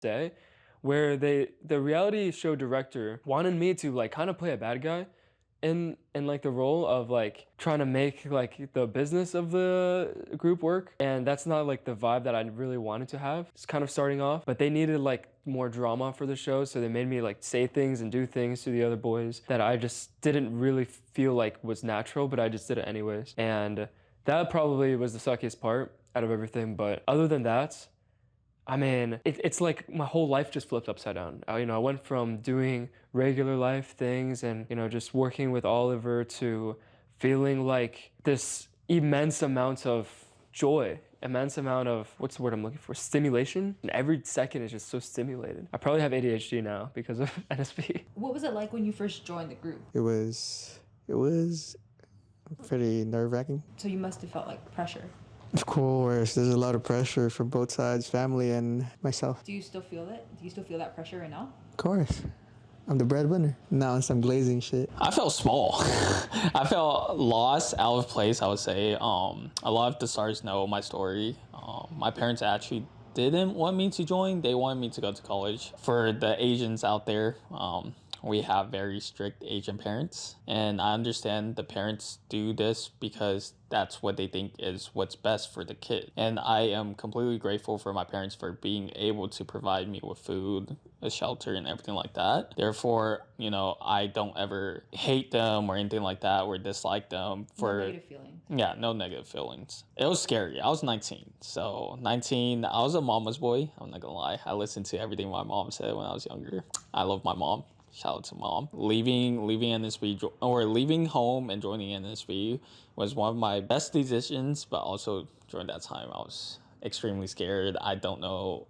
day, where the reality show director wanted me to like kind of play a bad guy in like the role of like trying to make like the business of the group work, and that's not like the vibe that I really wanted to have. It's kind of starting off, but they needed like more drama for the show, so they made me like say things and do things to the other boys that I just didn't really feel like was natural, but I just did it anyways. And that probably was the suckiest part out of everything. But other than that, I mean, it's like my whole life just flipped upside down. I went from doing regular life things and, just working with Oliver to feeling like this immense amount of joy, immense amount of, what's the word I'm looking for? Stimulation. And every second is just so stimulated. I probably have ADHD now because of NSB. What was it like when you first joined the group? It was pretty nerve-wracking. So you must have felt like pressure. Of course, there's a lot of pressure from both sides, family and myself. Do you still feel it? Do you still feel that pressure right now? Of course. I'm the breadwinner. Now on some glazing shit. I felt small. I felt lost, out of place, I would say. A lot of the stars know my story. My parents actually didn't want me to join. They wanted me to go to college. For the Asians out there, we have very strict Asian parents, and I understand the parents do this because that's what they think is what's best for the kid. And I am completely grateful for my parents for being able to provide me with food, a shelter, and everything like that. Therefore, I don't ever hate them or anything like that or dislike them for No negative feelings. Yeah, no negative feelings. It was scary. I was 19. So 19, I was a mama's boy. I'm not gonna lie. I listened to everything my mom said when I was younger. I love my mom. Shout out to mom. Leaving NSB or leaving home and joining NSB was one of my best decisions, but also during that time I was extremely scared. I don't know